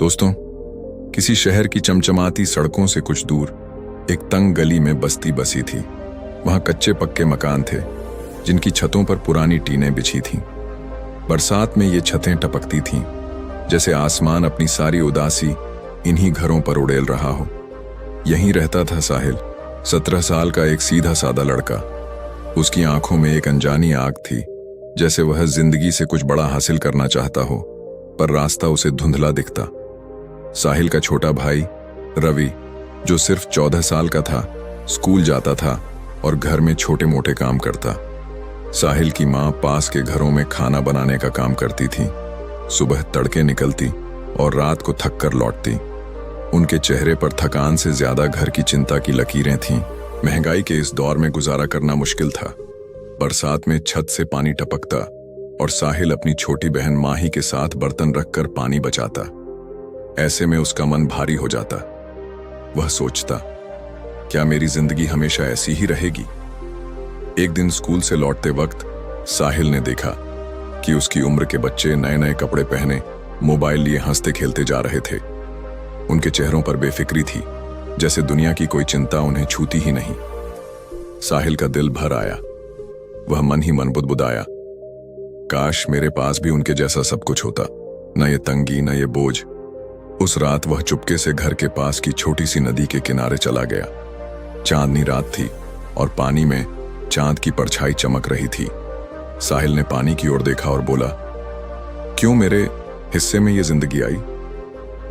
दोस्तों, किसी शहर की चमचमाती सड़कों से कुछ दूर एक तंग गली में बस्ती बसी थी। वहां कच्चे पक्के मकान थे जिनकी छतों पर पुरानी टीनें बिछी थीं। बरसात में ये छतें टपकती थीं, जैसे आसमान अपनी सारी उदासी इन्हीं घरों पर उड़ेल रहा हो। यहीं रहता था साहिल, 17 साल का एक सीधा सादा लड़का। उसकी आंखों में एक अनजानी आग थी, जैसे वह जिंदगी से कुछ बड़ा हासिल करना चाहता हो, पर रास्ता उसे धुंधला दिखता। साहिल का छोटा भाई रवि, जो सिर्फ 14 साल का था, स्कूल जाता था और घर में छोटे मोटे काम करता। साहिल की माँ पास के घरों में खाना बनाने का काम करती थी। सुबह तड़के निकलती और रात को थक कर लौटती। उनके चेहरे पर थकान से ज्यादा घर की चिंता की लकीरें थीं। महंगाई के इस दौर में गुजारा करना मुश्किल था। बरसात में छत से पानी टपकता और साहिल अपनी छोटी बहन माही के साथ बर्तन रखकर पानी बचाता। ऐसे में उसका मन भारी हो जाता। वह सोचता, क्या मेरी जिंदगी हमेशा ऐसी ही रहेगी? एक दिन स्कूल से लौटते वक्त साहिल ने देखा कि उसकी उम्र के बच्चे नए नए कपड़े पहने मोबाइल लिए हंसते खेलते जा रहे थे। उनके चेहरों पर बेफिक्री थी, जैसे दुनिया की कोई चिंता उन्हें छूती ही नहीं। साहिल का दिल भर आया। वह मन ही मन बुदबुदाया, काश मेरे पास भी उनके जैसा सब कुछ होता, न ये तंगी न ये बोझ। उस रात वह चुपके से घर के पास की छोटी सी नदी के किनारे चला गया। चांदनी रात थी और पानी में चांद की परछाई चमक रही थी। साहिल ने पानी की ओर देखा और बोला, क्यों मेरे हिस्से में ये जिंदगी आई?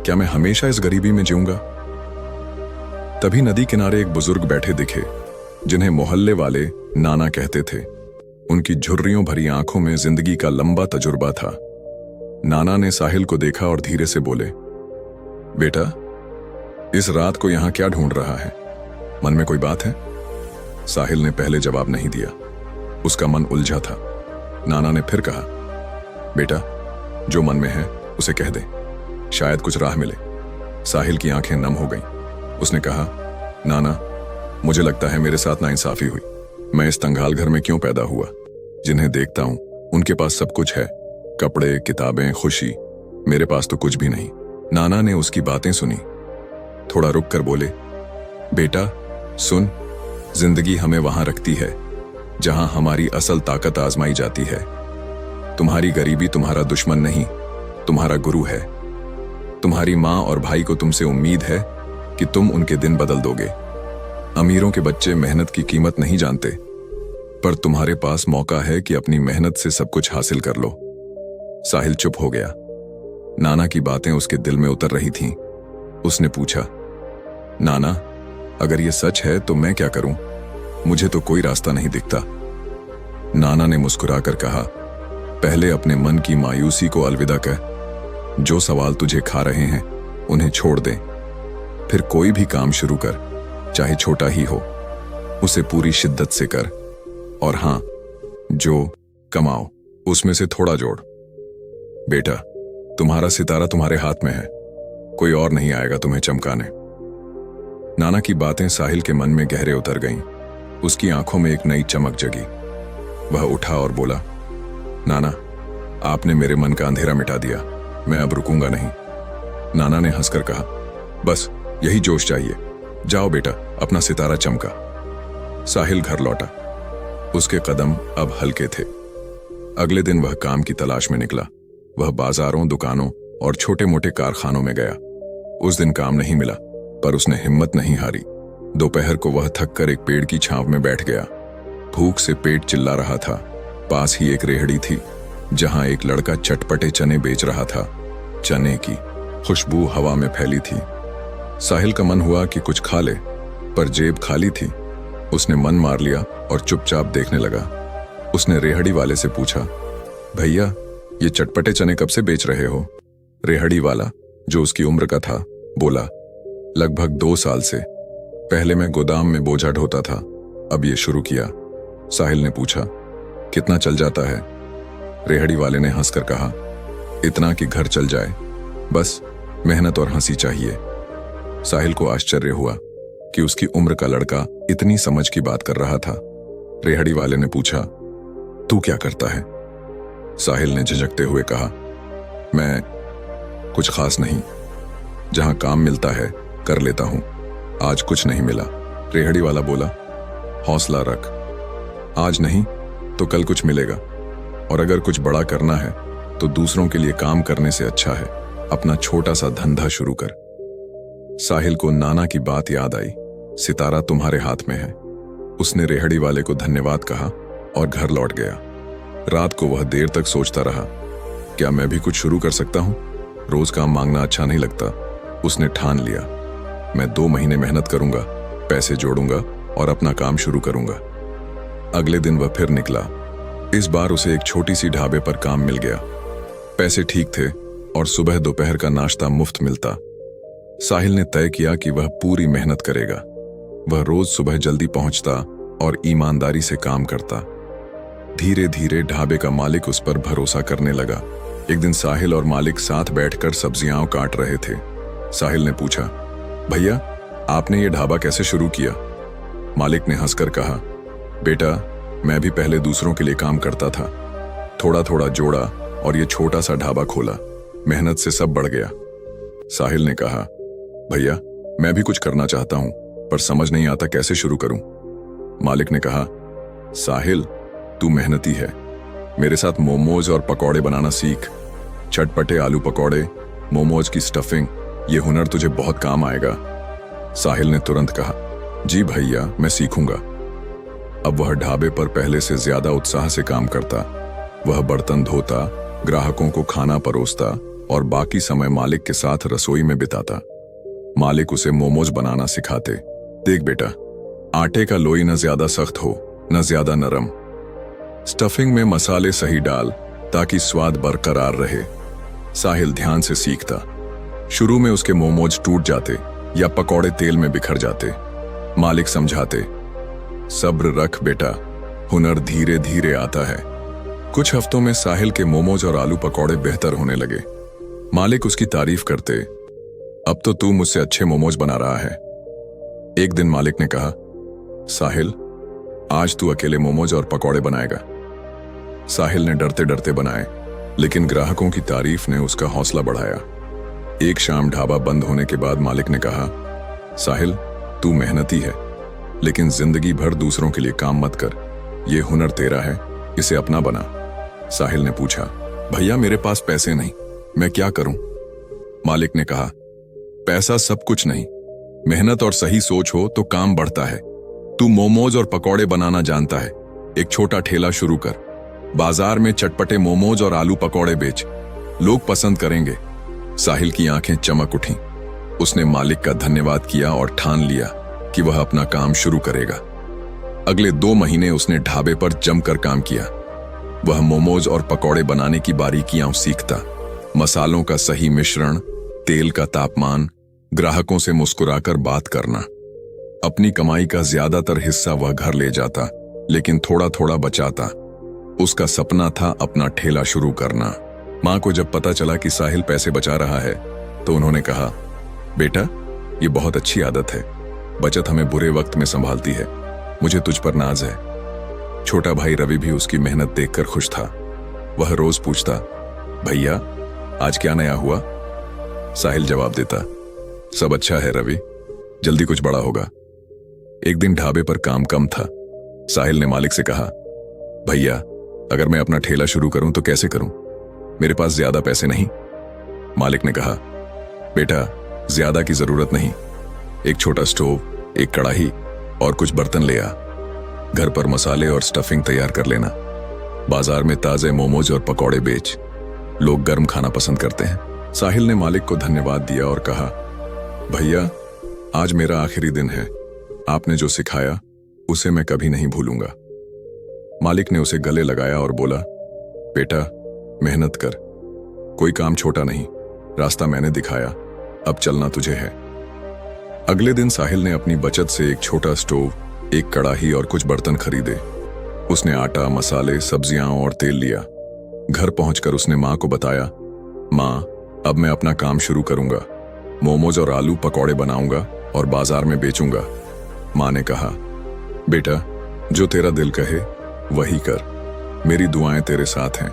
क्या मैं हमेशा इस गरीबी में जीऊंगा? तभी नदी किनारे एक बुजुर्ग बैठे दिखे, जिन्हें मोहल्ले वाले नाना कहते थे। उनकी झुर्रियों भरी आंखों में जिंदगी का लंबा तजुर्बा था। नाना ने साहिल को देखा और धीरे से बोले, बेटा, इस रात को यहां क्या ढूंढ रहा है? मन में कोई बात है? साहिल ने पहले जवाब नहीं दिया। उसका मन उलझा था। नाना ने फिर कहा, बेटा, जो मन में है उसे कह दे, शायद कुछ राह मिले। साहिल की आंखें नम हो गईं। उसने कहा, नाना, मुझे लगता है मेरे साथ नाइंसाफी हुई। मैं इस तंगाल घर में क्यों पैदा हुआ? जिन्हें देखता हूं उनके पास सब कुछ है, कपड़े, किताबें, खुशी। मेरे पास तो कुछ भी नहीं। नाना ने उसकी बातें सुनी। थोड़ा रुक कर बोले, बेटा सुन, जिंदगी हमें वहां रखती है जहां हमारी असल ताकत आजमाई जाती है। तुम्हारी गरीबी तुम्हारा दुश्मन नहीं, तुम्हारा गुरु है। तुम्हारी माँ और भाई को तुमसे उम्मीद है कि तुम उनके दिन बदल दोगे। अमीरों के बच्चे मेहनत की कीमत नहीं जानते, पर तुम्हारे पास मौका है कि अपनी मेहनत से सब कुछ हासिल कर लो। साहिल चुप हो गया। नाना की बातें उसके दिल में उतर रही थीं। उसने पूछा, नाना, अगर ये सच है तो मैं क्या करूं? मुझे तो कोई रास्ता नहीं दिखता। नाना ने मुस्कुराकर कहा, पहले अपने मन की मायूसी को अलविदा कह। जो सवाल तुझे खा रहे हैं उन्हें छोड़ दे। फिर कोई भी काम शुरू कर, चाहे छोटा ही हो, उसे पूरी शिद्दत से कर। और हां, जो कमाओ उसमें से थोड़ा जोड़। बेटा, तुम्हारा सितारा तुम्हारे हाथ में है, कोई और नहीं आएगा तुम्हें चमकाने। नाना की बातें साहिल के मन में गहरे उतर गईं। उसकी आंखों में एक नई चमक जगी। वह उठा और बोला, नाना, आपने मेरे मन का अंधेरा मिटा दिया। मैं अब रुकूंगा नहीं। नाना ने हंसकर कहा, बस यही जोश चाहिए। जाओ बेटा, अपना सितारा चमका। साहिल घर लौटा। उसके कदम अब हल्के थे। अगले दिन वह काम की तलाश में निकला। वह बाजारों, दुकानों और छोटे मोटे कारखानों में गया। उस दिन काम नहीं मिला, पर उसने हिम्मत नहीं हारी। दोपहर को वह थक कर एक पेड़ की छांव में बैठ गया। भूख से पेट चिल्ला रहा था। पास ही एक रेहड़ी थी, जहां एक लड़का चटपटे चने बेच रहा था। चने की खुशबू हवा में फैली थी। साहिल का मन हुआ कि कुछ खा ले, पर जेब खाली थी। उसने मन मार लिया और चुपचाप देखने लगा। उसने रेहड़ी वाले से पूछा, भैया, ये चटपटे चने कब से बेच रहे हो? रेहड़ी वाला, जो उसकी उम्र का था, बोला, लगभग 2 साल से। पहले मैं गोदाम में बोझा ढोता था, अब ये शुरू किया। साहिल ने पूछा, कितना चल जाता है? रेहड़ी वाले ने हंसकर कहा, इतना कि घर चल जाए। बस मेहनत और हंसी चाहिए। साहिल को आश्चर्य हुआ कि उसकी उम्र का लड़का इतनी समझ की बात कर रहा था। रेहड़ी वाले ने पूछा, तू क्या करता है? साहिल ने झिझकते हुए कहा, मैं कुछ खास नहीं, जहां काम मिलता है कर लेता हूं। आज कुछ नहीं मिला। रेहड़ी वाला बोला, हौसला रख, आज नहीं तो कल कुछ मिलेगा, और अगर कुछ बड़ा करना है तो दूसरों के लिए काम करने से अच्छा है अपना छोटा सा धंधा शुरू कर। साहिल को नाना की बात याद आई। सितारा तुम्हारे हाथ में है। उसने रेहड़ी वाले को धन्यवाद कहा और घर लौट गया। रात को वह देर तक सोचता रहा, क्या मैं भी कुछ शुरू कर सकता हूं? रोज काम मांगना अच्छा नहीं लगता। उसने ठान लिया, मैं 2 महीने मेहनत करूंगा, पैसे जोड़ूंगा और अपना काम शुरू करूंगा। अगले दिन वह फिर निकला। इस बार उसे एक छोटी सी ढाबे पर काम मिल गया। पैसे ठीक थे और सुबह दोपहर का नाश्ता मुफ्त मिलता। साहिल ने तय किया कि वह पूरी मेहनत करेगा। वह रोज सुबह जल्दी पहुंचता और ईमानदारी से काम करता। धीरे धीरे ढाबे का मालिक उस पर भरोसा करने लगा। एक दिन साहिल और मालिक साथ बैठकर सब्जियां काट रहे थे। साहिल ने पूछा, भैया आपने ये ढाबा कैसे शुरू किया? मालिक ने हंसकर कहा, बेटा मैं भी पहले दूसरों के लिए काम करता था, थोड़ा थोड़ा जोड़ा और ये छोटा सा ढाबा खोला। मेहनत से सब बढ़ गया। साहिल ने कहा, भैया मैं भी कुछ करना चाहता हूं पर समझ नहीं आता कैसे शुरू करूं। मालिक ने कहा, साहिल तू मेहनती है, मेरे साथ मोमोज और पकौड़े बनाना सीख। चटपटे आलू पकौड़े, मोमोज की स्टफिंग, ये हुनर तुझे बहुत काम आएगा। साहिल ने तुरंत कहा, जी भैया मैं सीखूंगा। अब वह ढाबे पर पहले से ज्यादा उत्साह से काम करता। वह बर्तन धोता, ग्राहकों को खाना परोसता और बाकी समय मालिक के साथ रसोई में बिताता। मालिक उसे मोमोज बनाना सिखाते। देख बेटा, आटे का लोई न ज्यादा सख्त हो न ज्यादा नरम। स्टफिंग में मसाले सही डाल ताकि स्वाद बरकरार रहे। साहिल ध्यान से सीखता। शुरू में उसके मोमोज टूट जाते या पकौड़े तेल में बिखर जाते। मालिक समझाते, सब्र रख बेटा, हुनर धीरे धीरे आता है। कुछ हफ्तों में साहिल के मोमोज और आलू पकौड़े बेहतर होने लगे। मालिक उसकी तारीफ करते, अब तो तू मुझसे अच्छे मोमोज बना रहा है। एक दिन मालिक ने कहा, साहिल आज तू अकेले मोमोज और पकौड़े बनाएगा। साहिल ने डरते डरते बनाए, लेकिन ग्राहकों की तारीफ ने उसका हौसला बढ़ाया। एक शाम ढाबा बंद होने के बाद मालिक ने कहा, साहिल तू मेहनती है, लेकिन जिंदगी भर दूसरों के लिए काम मत कर। ये हुनर तेरा है, इसे अपना बना। साहिल ने पूछा, भैया मेरे पास पैसे नहीं, मैं क्या करूं? मालिक ने कहा, पैसा सब कुछ नहीं, मेहनत और सही सोच हो तो काम बढ़ता है। तू मोमोज और पकौड़े बनाना जानता है, एक छोटा ठेला शुरू कर। बाजार में चटपटे मोमोज और आलू पकौड़े बेच, लोग पसंद करेंगे। साहिल की आंखें चमक उठीं। उसने मालिक का धन्यवाद किया और ठान लिया कि वह अपना काम शुरू करेगा। अगले 2 महीने उसने ढाबे पर जमकर काम किया। वह मोमोज और पकौड़े बनाने की बारीकियां सीखता, मसालों का सही मिश्रण, तेल का तापमान, ग्राहकों से मुस्कुराकर बात करना। अपनी कमाई का ज्यादातर हिस्सा वह घर ले जाता, लेकिन थोड़ा थोड़ा बचाता। उसका सपना था अपना ठेला शुरू करना। मां को जब पता चला कि साहिल पैसे बचा रहा है तो उन्होंने कहा, बेटा ये बहुत अच्छी आदत है, बचत हमें बुरे वक्त में संभालती है। मुझे तुझ पर नाज है। छोटा भाई रवि भी उसकी मेहनत देखकर खुश था। वह रोज पूछता, भैया आज क्या नया हुआ? साहिल जवाब देता, सब अच्छा है रवि, जल्दी कुछ बड़ा होगा। एक दिन ढाबे पर काम कम था। साहिल ने मालिक से कहा, भैया अगर मैं अपना ठेला शुरू करूं तो कैसे करूं? मेरे पास ज्यादा पैसे नहीं। मालिक ने कहा, बेटा ज्यादा की जरूरत नहीं, एक छोटा स्टोव, एक कढ़ाई और कुछ बर्तन ले आ। घर पर मसाले और स्टफिंग तैयार कर लेना। बाजार में ताजे मोमोज और पकौड़े बेच, लोग गर्म खाना पसंद करते हैं। साहिल ने मालिक को धन्यवाद दिया और कहा, भैया आज मेरा आखिरी दिन है, आपने जो सिखाया उसे मैं कभी नहीं भूलूंगा। मालिक ने उसे गले लगाया और बोला, बेटा मेहनत कर, कोई काम छोटा नहीं, रास्ता मैंने दिखाया, अब चलना तुझे है। अगले दिन साहिल ने अपनी बचत से एक छोटा स्टोव, एक कढ़ाई और कुछ बर्तन खरीदे। उसने आटा, मसाले, सब्जियां और तेल लिया। घर पहुंचकर उसने मां को बताया, मां अब मैं अपना काम शुरू करूंगा, मोमोज और आलू पकौड़े बनाऊंगा और बाजार में बेचूंगा। मां ने कहा, बेटा जो तेरा दिल कहे वही कर, मेरी दुआएं तेरे साथ हैं।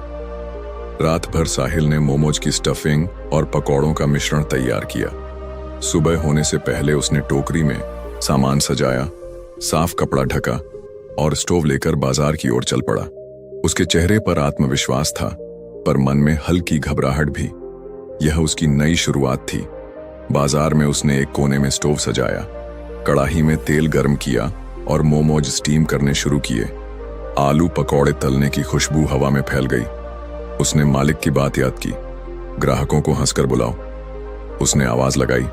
रात भर साहिल ने मोमोज की स्टफिंग और पकौड़ों का मिश्रण तैयार किया। सुबह होने से पहले उसने टोकरी में सामान सजाया, साफ कपड़ा ढका और स्टोव लेकर बाजार की ओर चल पड़ा। उसके चेहरे पर आत्मविश्वास था, पर मन में हल्की घबराहट भी। यह उसकी नई शुरुआत थी। बाजार में उसने एक कोने में स्टोव सजाया, कढ़ाई में तेल गर्म किया और मोमोज स्टीम करने शुरू किए। आलू पकौड़े तलने की खुशबू हवा में फैल गई। उसने मालिक की बात याद की, ग्राहकों को हंसकर बुलाओ। उसने आवाज लगाई,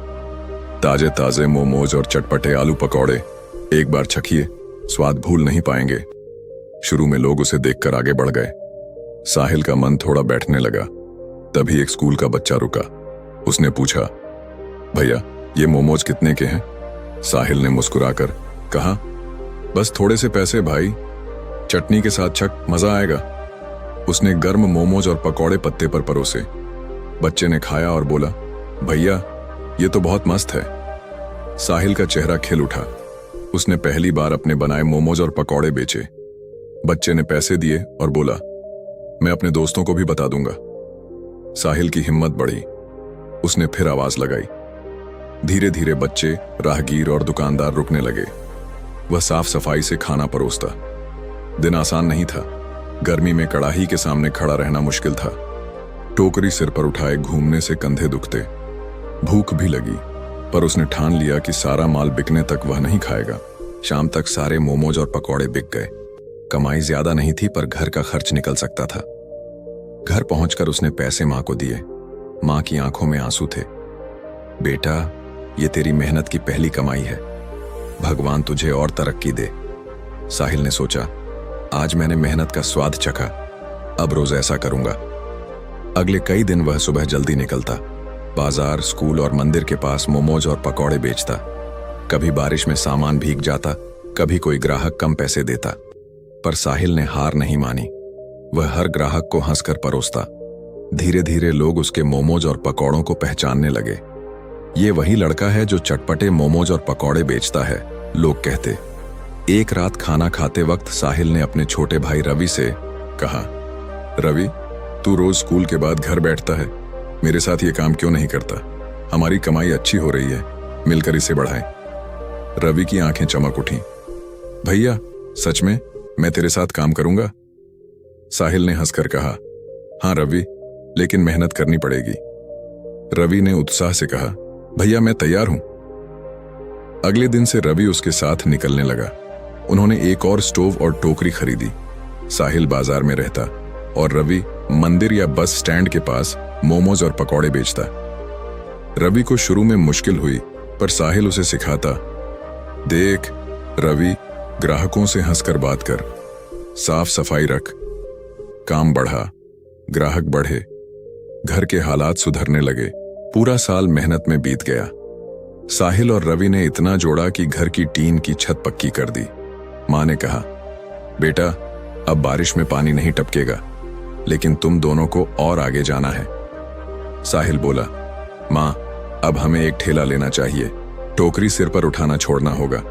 ताजे ताजे मोमोज और चटपटे आलू पकौड़े, एक बार चखिए, स्वाद भूल नहीं पाएंगे। शुरू में लोग उसे देखकर आगे बढ़ गए। साहिल का मन थोड़ा बैठने लगा। तभी एक स्कूल का बच्चा रुका। उसने पूछा, भैया ये मोमोज कितने के हैं? साहिल ने मुस्कुराकर कहा, बस थोड़े से पैसे भाई, चटनी के साथ छक, मजा आएगा। उसने गर्म मोमोज और पकौड़े पत्ते पर परोसे। बच्चे ने खाया और बोला, भैया ये तो बहुत मस्त है। साहिल का चेहरा खिल उठा। उसने पहली बार अपने बनाए मोमोज और पकौड़े बेचे। बच्चे ने पैसे दिए और बोला, मैं अपने दोस्तों को भी बता दूंगा। साहिल की हिम्मत बढ़ी। उसने फिर आवाज लगाई। धीरे धीरे बच्चे, राहगीर और दुकानदार रुकने लगे। वह साफ सफाई से खाना परोसता। दिन आसान नहीं था। गर्मी में कड़ाही के सामने खड़ा रहना मुश्किल था। टोकरी सिर पर उठाए घूमने से कंधे दुखते। भूख भी लगी, पर उसने ठान लिया कि सारा माल बिकने तक वह नहीं खाएगा। शाम तक सारे मोमोज और पकौड़े बिक गए। कमाई ज्यादा नहीं थी, पर घर का खर्च निकल सकता था। घर पहुंचकर उसने पैसे मां को दिए। मां की आंखों में आंसू थे। बेटा, ये तेरी मेहनत की पहली कमाई है। भगवान तुझे और तरक्की दे। साहिल ने सोचा, आज मैंने मेहनत का स्वाद चखा, अब रोज ऐसा करूंगा। अगले कई दिन वह सुबह जल्दी निकलता। बाजार, स्कूल और मंदिर के पास मोमोज और पकौड़े बेचता। कभी बारिश में सामान भीग जाता, कभी कोई ग्राहक कम पैसे देता, पर साहिल ने हार नहीं मानी। वह हर ग्राहक को हंसकर परोसता। धीरे धीरे लोग उसके मोमोज और पकौड़ों को पहचानने लगे। ये वही लड़का है जो चटपटे मोमोज और पकौड़े बेचता है, लोग कहते। एक रात खाना खाते वक्त साहिल ने अपने छोटे भाई रवि से कहा, रवि, तू रोज स्कूल के बाद घर बैठता है, मेरे साथ ये काम क्यों नहीं करता? हमारी कमाई अच्छी हो रही है, मिलकर इसे बढ़ाएं। रवि की आंखें चमक उठी। भैया सच में मैं तेरे साथ काम करूंगा? साहिल ने हंसकर कहा, हाँ रवि, लेकिन मेहनत करनी पड़ेगी। रवि ने उत्साह से कहा, भैया मैं तैयार हूं। अगले दिन से रवि उसके साथ निकलने लगा। उन्होंने एक और स्टोव और टोकरी खरीदी। साहिल बाजार में रहता और रवि मंदिर या बस स्टैंड के पास मोमोज और पकौड़े बेचता। रवि को शुरू में मुश्किल हुई, पर साहिल उसे सिखाता, देख रवि, ग्राहकों से हंसकर बात कर, साफ सफाई रख। काम बढ़ा, ग्राहक बढ़े, घर के हालात सुधरने लगे। पूरा साल मेहनत में बीत गया। साहिल और रवि ने इतना जोड़ा कि घर की टीन की छत पक्की कर दी। मां ने कहा, बेटा अब बारिश में पानी नहीं टपकेगा, लेकिन तुम दोनों को और आगे जाना है। साहिल बोला, मां अब हमें एक ठेला लेना चाहिए, टोकरी सिर पर उठाना छोड़ना होगा।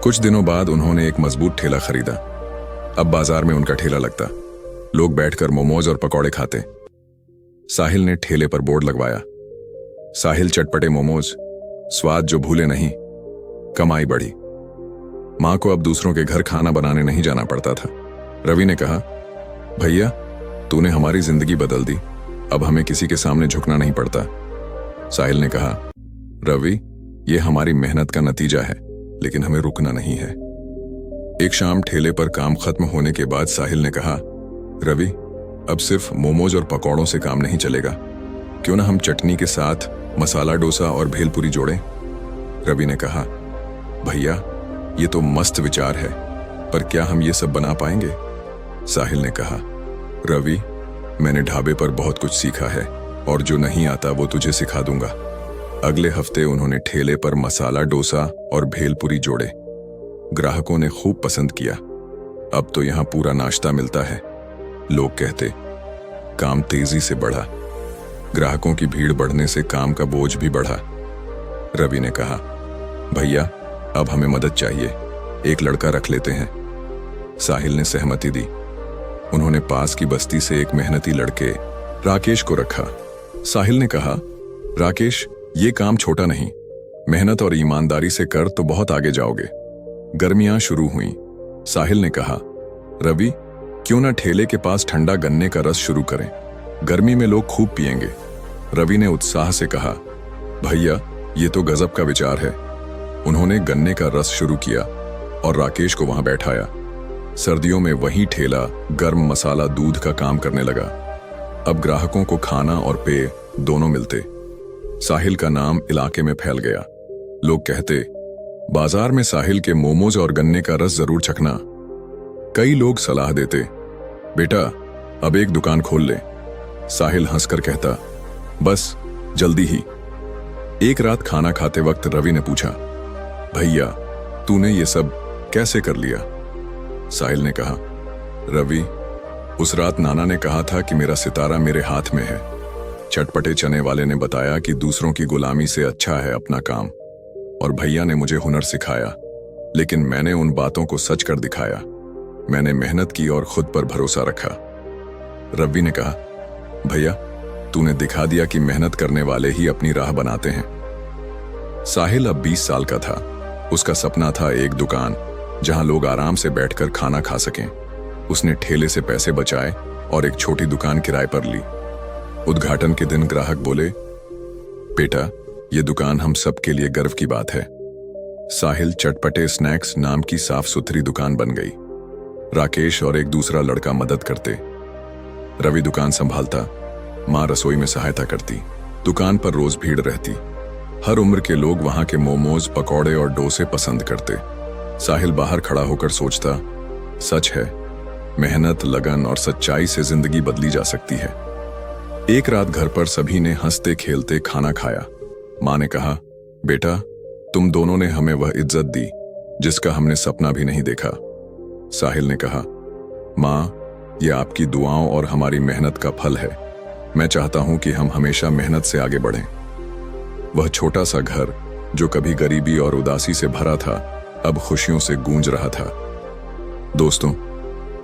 कुछ दिनों बाद उन्होंने एक मजबूत ठेला खरीदा। अब बाजार में उनका ठेला लगता, लोग बैठकर मोमोज और पकौड़े खाते। साहिल ने ठेले पर बोर्ड लगवाया, साहिल चटपटे मोमोज, स्वाद जो भूले नहीं। कमाई बढ़ी। मां को अब दूसरों के घर खाना बनाने नहीं जाना पड़ता था। रवि ने कहा, भैया तूने हमारी जिंदगी बदल दी, अब हमें किसी के सामने झुकना नहीं पड़ता। साहिल ने कहा, रवि ये हमारी मेहनत का नतीजा है, लेकिन हमें रुकना नहीं है। एक शाम ठेले पर काम खत्म होने के बाद साहिल ने कहा, रवि अब सिर्फ मोमोज और पकौड़ों से काम नहीं चलेगा, क्यों ना हम चटनी के साथ मसाला डोसा और भेलपुरी जोड़ें। रवि ने कहा, भैया ये तो मस्त विचार है, पर क्या हम ये सब बना पाएंगे? साहिल ने कहा, रवि मैंने ढाबे पर बहुत कुछ सीखा है, और जो नहीं आता वो तुझे सिखा दूंगा। अगले हफ्ते उन्होंने ठेले पर मसाला डोसा और भेलपुरी जोड़े। ग्राहकों ने खूब पसंद किया। अब तो यहां पूरा नाश्ता मिलता है। लोग कहते, काम तेजी से बढ़ा। ग्राहकों की भीड़ बढ़ने से काम का बोझ भी बढ़ा। रवि ने कहा, भैया अब हमें मदद चाहिए, एक लड़का रख लेते हैं। साहिल ने सहमति दी। उन्होंने पास की बस्ती से एक मेहनती लड़के राकेश को रखा। साहिल ने कहा, राकेश ये काम छोटा नहीं, मेहनत और ईमानदारी से कर तो बहुत आगे जाओगे। गर्मियां शुरू हुई। साहिल ने कहा, रवि, क्यों ना ठेले के पास ठंडा गन्ने का रस शुरू करें, गर्मी में लोग खूब पिएंगे। रवि ने उत्साह से कहा, भैया, ये तो गजब का विचार है। उन्होंने गन्ने का रस शुरू किया और राकेश को वहां बैठाया। सर्दियों में वही ठेला गर्म मसाला दूध का काम करने लगा। अब ग्राहकों को खाना और पेय दोनों मिलते। साहिल का नाम इलाके में फैल गया। लोग कहते, बाजार में साहिल के मोमोज और गन्ने का रस जरूर चखना। कई लोग सलाह देते, बेटा अब एक दुकान खोल ले। साहिल हंसकर कहता, बस जल्दी ही। एक रात खाना खाते वक्त रवि ने पूछा, भैया, तूने ये सब कैसे कर लिया? साहिल ने कहा, रवि, उस रात नाना ने कहा था कि मेरा सितारा मेरे हाथ में है। चटपटे चने वाले ने बताया कि दूसरों की गुलामी से अच्छा है अपना काम, और भैया ने मुझे हुनर सिखाया, लेकिन मैंने उन बातों को सच कर दिखाया। मैंने मेहनत की और खुद पर भरोसा रखा। रवि ने कहा, भैया, तूने दिखा दिया कि मेहनत करने वाले ही अपनी राह बनाते हैं। साहिल अब 20 साल का था। उसका सपना था एक दुकान जहां लोग आराम से बैठकर खाना खा सकें। उसने ठेले से पैसे बचाए और एक छोटी दुकान किराए पर ली। उद्घाटन के दिन ग्राहक बोले, बेटा, ये दुकान हम सब के लिए गर्व की बात है। साहिल चटपटे स्नैक्स नाम की साफ सुथरी दुकान बन गई। राकेश और एक दूसरा लड़का मदद करते। रवि दुकान संभालता, मां रसोई में सहायता करती। दुकान पर रोज भीड़ रहती। हर उम्र के लोग वहां के मोमोज, पकौड़े और डोसे पसंद करते। साहिल बाहर खड़ा होकर सोचता, सच है, मेहनत, लगन और सच्चाई से जिंदगी बदली जा सकती है। एक रात घर पर सभी ने हंसते खेलते खाना खाया। मां ने कहा, बेटा, तुम दोनों ने हमें वह इज्जत दी जिसका हमने सपना भी नहीं देखा। साहिल ने कहा, मां, यह आपकी दुआओं और हमारी मेहनत का फल है। मैं चाहता हूं कि हम हमेशा मेहनत से आगे बढ़ें। वह छोटा सा घर जो कभी गरीबी और उदासी से भरा था, अब खुशियों से गूंज रहा था। दोस्तों,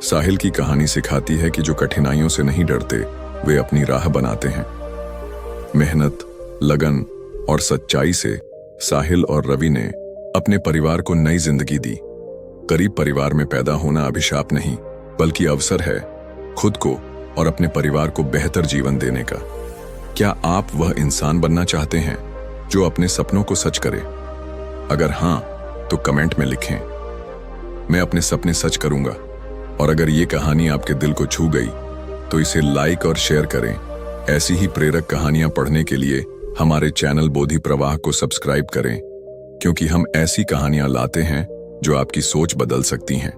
साहिल की कहानी सिखाती है कि जो कठिनाइयों से नहीं डरते, वे अपनी राह बनाते हैं। मेहनत, लगन और सच्चाई से साहिल और रवि ने अपने परिवार को नई जिंदगी दी। गरीब परिवार में पैदा होना अभिशाप नहीं, बल्कि अवसर है खुद को और अपने परिवार को बेहतर जीवन देने का। क्या आप वह इंसान बनना चाहते हैं जो अपने सपनों को सच करे? अगर हां, तो कमेंट में लिखें, मैं अपने सपने सच करूंगा। और अगर ये कहानी आपके दिल को छू गई तो इसे लाइक और शेयर करें। ऐसी ही प्रेरक कहानियां पढ़ने के लिए हमारे चैनल बोधि प्रवाह को सब्सक्राइब करें, क्योंकि हम ऐसी कहानियां लाते हैं जो आपकी सोच बदल सकती हैं।